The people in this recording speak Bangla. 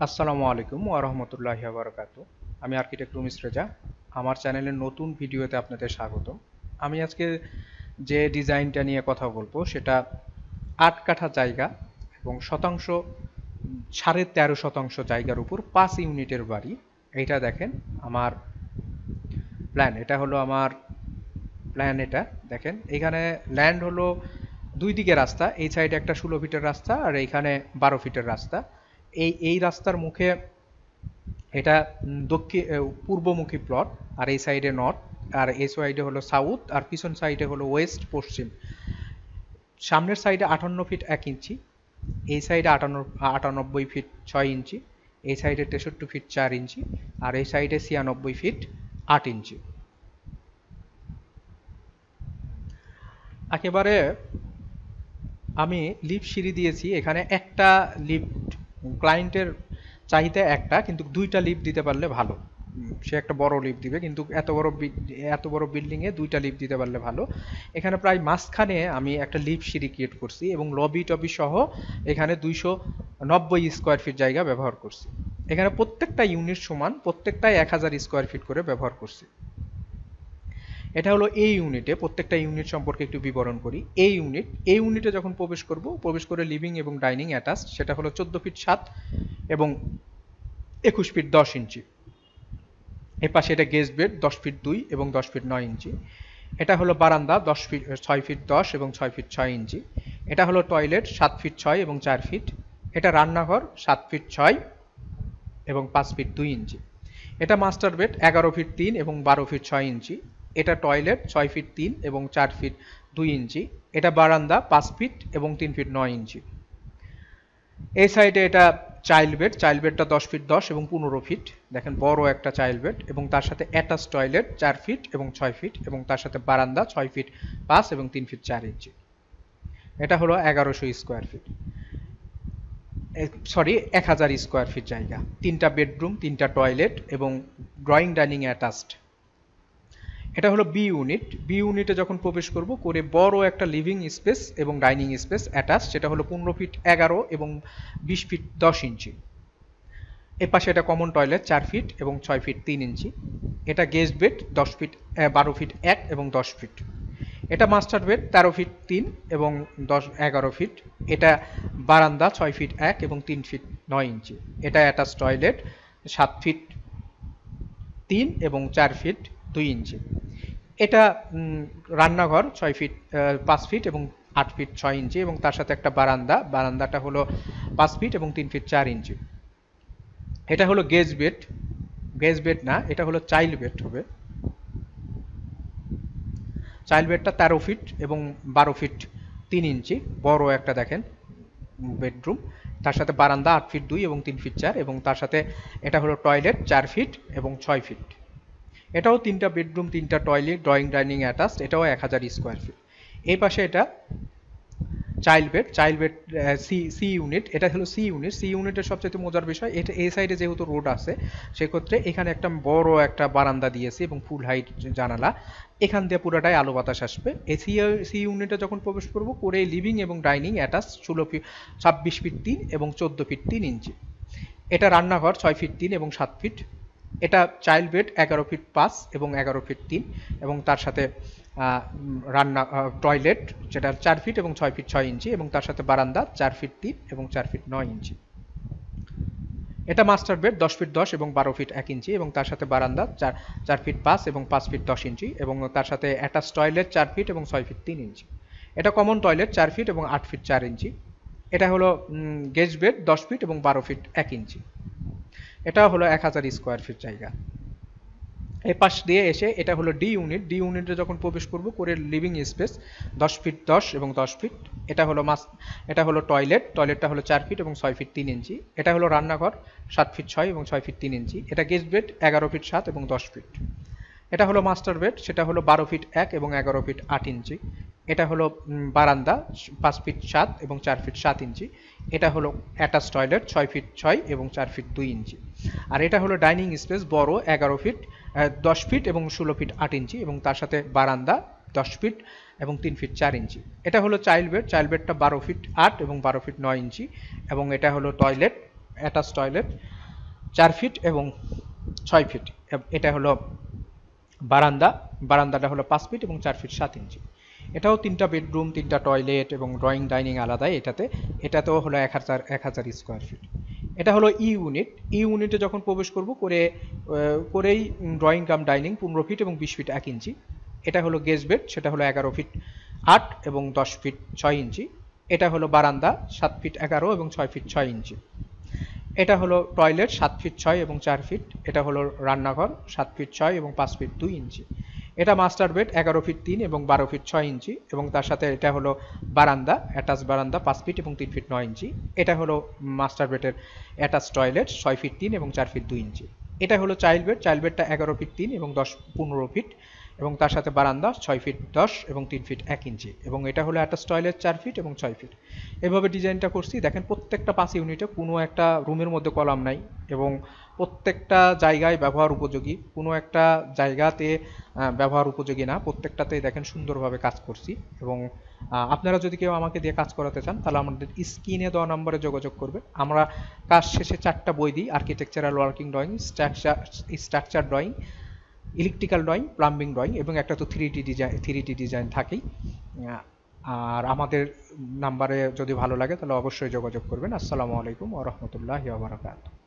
আসসালামু আলাইকুম ওয়া রাহমাতুল্লাহি ওয়া বারাকাতুহু। আমি আর্কিটেক্ট রুমিস রেজা। আমার চ্যানেলের নতুন ভিডিওতে আপনাদের স্বাগত। আমি আজকে যে ডিজাইনটা নিয়ে কথা বলবো সেটা ৮ কাঠা জায়গা এবং শতাংশ 13.5% জায়গার উপর 5 ইউনিটের বাড়ি। এইটা দেখেন আমার প্ল্যান। এটা হলো আমার প্ল্যান। এটা দেখেন, এখানে ল্যান্ড হলো দুই দিকে রাস্তা। এই সাইডে একটা 16 ফিটের রাস্তা আর এইখানে 12 ফিটের রাস্তা। এই রাস্তার মুখে এটা দক্ষিণ পূর্বমুখী প্লট, আর এই সাইডে নর্থ, আর এই সাইডে হলো সাউথ, আর পিছন সাইডে হলো ওয়েস্ট পশ্চিম। সামনের সাইডে 58 ফিট 1 ইঞ্চি, এই সাইডে 98 ফিট 6 ইঞ্চি, এই সাইডে 63 ফিট 4 ইঞ্চি, আর এই সাইডে 96 ফিট 8 ইঞ্চি। একেবারে আমি লিফট সিঁড়ি দিয়েছি, এখানে একটা লিফট ক্লায়েন্টের চাহিদা একটা, কিন্তু দুইটা লিফট দিতে পারলে ভালো। সে একটা বড় লিফট দিবে, কিন্তু এত বড় বিল্ডিং এ দুইটা লিফট দিতে পারলে ভালো। এখানে প্রায় মাঝখানে আমি একটা লিফট সিঁড়ি ক্রিয়েট করছি এবং লবি টবি সহ এখানে 290 স্কোয়ার ফিট জায়গা ব্যবহার করছি। এখানে প্রত্যেকটা ইউনিট সমান, প্রত্যেকটাই 1000 স্কোয়ার ফিট করে ব্যবহার করছি। এটা হলো এই ইউনিটে। প্রত্যেকটা ইউনিট সম্পর্কে একটু বিবরণ করি। এই ইউনিটে যখন প্রবেশ করে লিভিং এবং ডাইনিং অ্যাটাচ, সেটা হলো 14 ফিট 7 এবং 21 ফিট 10 ইঞ্চি। এর পাশে এটা গেস্ট বেড 10 ফিট 2 এবং 10 ফিট 9 ইঞ্চি। এটা হলো বারান্দা 6 ফিট 10 এবং 6 ফিট 6 ইঞ্চি। এটা হলো টয়লেট 7 ফিট 6 এবং 4 ফিট। এটা রান্নাঘর 7 ফিট 6 এবং 5 ফিট 2 ইঞ্চি। এটা মাস্টার বেড 11 ফিট 3 এবং 12 ফিট 6 ইঞ্চি। এটা টয়লেট 6 ফিট 3 এবং 4 ফিট 2 ইঞ্চি। এটা বারান্দা 5 ফিট এবং 3 ফিট 9 ইঞ্চি। এই সাইডে এটা চাইল্ড বেডটা 10 ফিট 10 এবং 15 ফিট। দেখেন বড় একটা চাইল্ড বেড, এবং তার সাথে অ্যাটাচ টয়লেট 4 ফিট এবং 6 ফিট, এবং তার সাথে বারান্দা 6 ফিট 5 এবং 3 ফিট 4 ইঞ্চি। এটা হলো 1100 square feet, sorry 1000 square feet জায়গা। তিনটা বেডরুম, তিনটা টয়লেট এবং ড্রয়িং ডাইনিং অ্যাটাচড। এটা হলো বি ইউনিটে যখন প্রবেশ করব করে বড় একটা লিভিং স্পেস এবং ডাইনিং স্পেস অ্যাটাচ, সেটা হলো 15 ফিট 11 এবং 20 ফিট 10 ইঞ্চি। এর পাশে এটা কমন টয়লেট 4 ফিট এবং 6 ফিট 3 ইঞ্চি। এটা গেস্ট বেড 12 ফিট 1 এবং 10 ফিট। এটা মাস্টার বেড 13 ফিট 3 এবং 11 ফিট। এটা বারান্দা 6 ফিট 1 এবং 3 ফিট 9 ইঞ্চি। এটা অ্যাটাচ টয়লেট 7 ফিট 3 এবং 4 ফিট 2 ইঞ্চি। এটা রান্নাঘর 5 ফিট এবং 8 ফিট 6 ইঞ্চি, এবং তার সাথে একটা বারান্দাটা হলো 5 ফিট এবং 3 ফিট 4 ইঞ্চি। এটা হলো গেস্ট বেড না, এটা হলো চাইল্ড বেড হবে। চাইল্ড বেডটা 13 ফিট এবং 12 ফিট 3 ইঞ্চি, বড় একটা দেখেন বেডরুম। তার সাথে বারান্দা 8 ফিট 2 এবং 3 ফিট 4, এবং তার সাথে এটা হলো টয়লেট 4 ফিট এবং 6 ফিট। এটাও তিনটা বেডরুম, তিনটা টয়লেট, ড্রয়িং ডাইনিং অ্যাটাচড। এটাও 1000 স্কোয়ার ফিট। এই পাশে এটা চাইল্ড বেড সি ইউনিট। এটা হলো সি ইউনিটের সবচেয়ে মজার বিষয়, এটা এই সাইডে যেহেতু রোড আছে, সেক্ষেত্রে এখানে একটা বড় একটা বারান্দা দিয়েছি এবং ফুল হাইট জানালা। এখান দিয়ে পুরোটাই আলো বাতাস আসবে। এই সি ইউনিটে যখন প্রবেশ করবো করে লিভিং এবং ডাইনিং অ্যাটাচ 26 ফিট 3 এবং 14 ফিট 3 ইঞ্চি। এটা রান্নাঘর 6 ফিট 3 এবং 7 ফিট। এটা চাইল্ড বেড 11 ফিট 5 এবং 11 ফিট 3, এবং তার সাথে টয়লেট যেটা 4 ফিট এবং 6 ফিট 6 ইঞ্চি, এবং তার সাথে বারান্দা 4 ফিট 3 এবং 4 ফিট 9 ইঞ্চি। এটা মাস্টার বেড 10 ফিট 10 এবং 12 ফিট 1 ইঞ্চি, এবং তার সাথে বারান্দা 4 ফিট 5 এবং 5 ফিট 10 ইঞ্চি, এবং তার সাথে অ্যাটাচ টয়লেট 4 ফিট এবং 6 ফিট 3 ইঞ্চি। এটা কমন টয়লেট 4 ফিট এবং 8 ফিট 4 ইঞ্চি। এটা হলো গেস্ট বেড 10 ফিট এবং 12 ফিট 1 ইঞ্চি। এটা হলো 1000 স্কোয়ার ফিট জায়গা। এই পাশ দিয়ে এসে এটা হলো ডি ইউনিটে যখন প্রবেশ করব করে লিভিং স্পেস 10 ফিট 10 এবং 10 ফিট। এটা হলো টয়লেটটা হলো 4 ফিট এবং 6 ফিট 3 ইঞ্চি। এটা হলো রান্নাঘর 7 ফিট 6 এবং 6 ফিট 3 ইঞ্চি। এটা গেস্ট বেড 11 ফিট 7 এবং 10 ফিট। এটা হলো মাস্টার বেড, সেটা হলো 12 ফিট 1 এবং 11 ফিট 8 ইঞ্চি। এটা হলো বারান্দা 5 ফিট 7 এবং 4 ফিট 7 ইঞ্চি। এটা হলো অ্যাটাচ টয়লেট 6 ফিট 6 এবং 4 ফিট 2 ইঞ্চি। আর এটা হলো ডাইনিং স্পেস বড় 11 ফিট 10 ফিট এবং 16 ফিট 8 ইঞ্চি, এবং তার সাথে বারান্দা 10 ফিট এবং 3 ফিট 4 ইঞ্চি। এটা হলো চাইল্ড বেডটা 12 ফিট 8 এবং 12 ফিট 9 ইঞ্চি, এবং এটা হলো টয়লেট অ্যাটাচ টয়লেট 4 ফিট এবং 6 ফিট। এটা হলো বারান্দা, বারান্দাটা হলো 5 ফিট এবং 4 ফিট 7 ইঞ্চি। এটাও 3টা বেডরুম, 3টা টয়লেট এবং ড্রয়িং ডাইনিং আলাদা এটাতে। এটাতেও হলো 1000 স্কোয়ার ফিট। এটা হলো ই ইউনিট। ই ইউনিটে যখন প্রবেশ করব করেই ড্রয়িং কাম ডাইনিং 15 ফিট এবং 20 ফিট 1 ইঞ্চি। এটা হলো গেস্ট বেড, সেটা হলো 11 ফিট 8 এবং 10 ফিট 6 ইঞ্চি। এটা হলো বারান্দা 7 ফিট 11 এবং 6 ফিট 6 ইঞ্চি। এটা হলো টয়লেট 7 ফিট 6 এবং 4 ফিট। এটা হলো রান্নাঘর 7 ফিট 6 এবং 5 ফিট 2 ইঞ্চি। এটা মাস্টার বেড 11 ফিট 3 এবং 12 ফিট 6 ইঞ্চি এবং তার সাথে এটা হলো বারান্দা, অ্যাটাচ বারান্দা 5 ফিট এবং 3 ফিট 9 ইঞ্চি। এটা হলো মাস্টার বেডের অ্যাটাচ টয়লেট 6 ফিট 3 এবং 4 ফিট 2 ইঞ্চি। এটা হলো চাইল্ড বেড, চাইল্ড বেডটা 11 ফিট 3 এবং 15 ফিট এবং তার সাথে বারান্দা 6 ফিট 10 এবং 3 ফিট 1 ইঞ্চি এবং এটা হলো অ্যাটাচ টয়লেট 4 ফিট এবং 6 ফিট। এভাবে ডিজাইনটা করছি। দেখেন প্রত্যেকটা 5 ইউনিটে কোনো একটা রুমের মধ্যে কলাম নাই এবং প্রত্যেকটা জায়গায় ব্যবহার উপযোগী, কোনো একটা জায়গাতে ব্যবহার উপযোগী না, প্রত্যেকটাতেই দেখেন সুন্দরভাবে কাজ করছি। এবং আপনারা যদি কেউ আমাকে দিয়ে কাজ করাতে চান তাহলে আমাদের স্ক্রিনে দেওয়া নম্বরে যোগাযোগ করবেন। আমরা কাজ শেষে 4টা বই দিই: architectural working drawing, structure drawing, electrical drawing, plumbing drawing এবং একটা তো 3D ডিজাইন থাকেই। আর আমাদের নাম্বারে যদি ভালো লাগে তাহলে অবশ্যই যোগাযোগ করবেন। আসসালামু আলাইকুম ওয়া রাহমাতুল্লাহি ওয়া বারাকাতুহু।